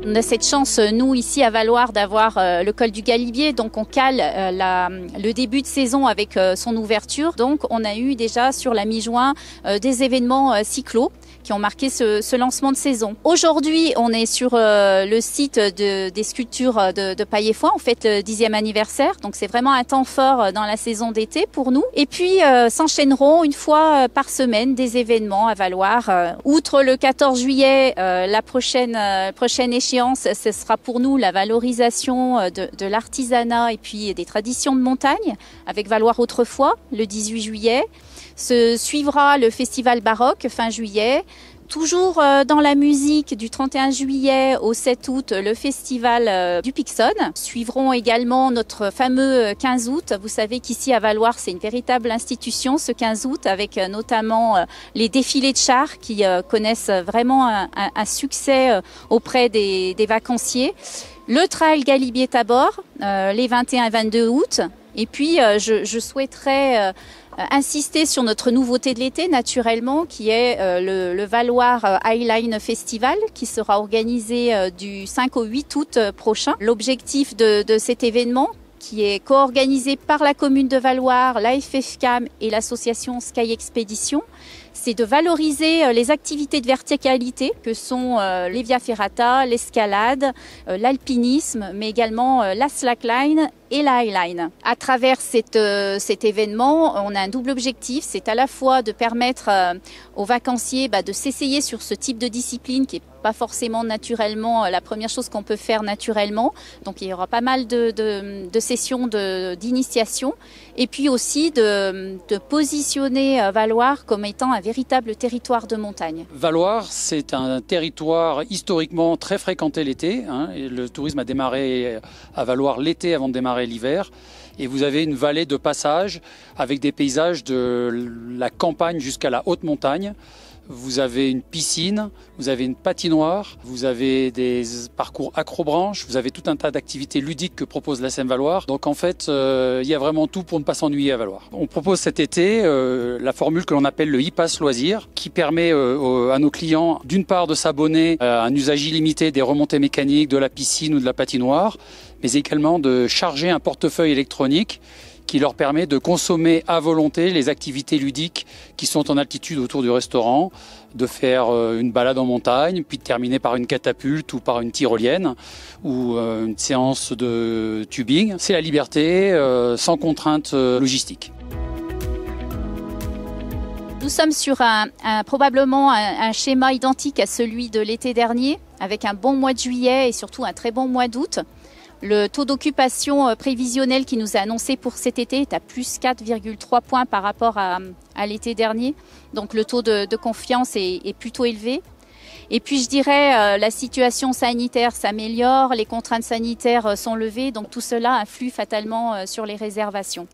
On a cette chance, nous, ici à Valloires, d'avoir le col du Galibier. Donc, on cale le début de saison avec son ouverture. Donc, on a eu déjà sur la mi-juin des événements cyclo qui ont marqué ce lancement de saison. Aujourd'hui, on est sur le site des sculptures de Paille et Foin. On fête le 10e anniversaire. Donc, c'est vraiment un temps fort dans la saison d'été pour nous. Et puis, s'enchaîneront une fois par semaine des événements à Valloires. Outre le 14 juillet, la prochaine échéance, ce sera pour nous la valorisation de l'artisanat et puis des traditions de montagne avec Valloires autrefois, le 18 juillet. Se suivra le festival baroque fin juillet. Toujours dans la musique, du 31 juillet au 7 août, le festival du Pixon. Suivront également notre fameux 15 août. Vous savez qu'ici à Valloires, c'est une véritable institution ce 15 août, avec notamment les défilés de chars qui connaissent vraiment un succès auprès des vacanciers. Le trail Galibier-Tabor, les 21 et 22 août. Et puis, je souhaiterais insister sur notre nouveauté de l'été, naturellement, qui est le Valloires Highline Festival, qui sera organisé du 5 au 8 août prochain. L'objectif de cet événement, qui est co-organisé par la commune de Valloires, la FFCAM et l'association Sky Expedition, c'est de valoriser les activités de verticalité que sont les via ferrata, l'escalade, l'alpinisme, mais également la slackline et la highline. À travers cet événement, on a un double objectif, c'est à la fois de permettre aux vacanciers de s'essayer sur ce type de discipline qui est pas forcément naturellement la première chose qu'on peut faire naturellement. Donc il y aura pas mal de sessions d'initiation et puis aussi de positionner Valloires comme étant un véritable territoire de montagne. Valloires, c'est un territoire historiquement très fréquenté l'été. Et le tourisme a démarré à Valloires l'été avant de démarrer l'hiver. Et vous avez une vallée de passage avec des paysages de la campagne jusqu'à la haute montagne. Vous avez une piscine, vous avez une patinoire, vous avez des parcours acrobranches, vous avez tout un tas d'activités ludiques que propose la SEM Valloires. Donc en fait, il y a vraiment tout pour ne pas s'ennuyer à Valloires. On propose cet été la formule que l'on appelle le e-pass loisir, qui permet à nos clients d'une part de s'abonner à un usage illimité des remontées mécaniques, de la piscine ou de la patinoire, mais également de charger un portefeuille électronique qui leur permet de consommer à volonté les activités ludiques qui sont en altitude autour du restaurant, de faire une balade en montagne, puis de terminer par une catapulte ou par une tyrolienne ou une séance de tubing. C'est la liberté sans contrainte logistique. Nous sommes sur probablement un schéma identique à celui de l'été dernier, avec un bon mois de juillet et surtout un très bon mois d'août. Le taux d'occupation prévisionnel qui nous est annoncé pour cet été est à plus 4,3 points par rapport à l'été dernier. Donc le taux de confiance est plutôt élevé. Et puis je dirais la situation sanitaire s'améliore, les contraintes sanitaires sont levées, donc tout cela influe fatalement sur les réservations.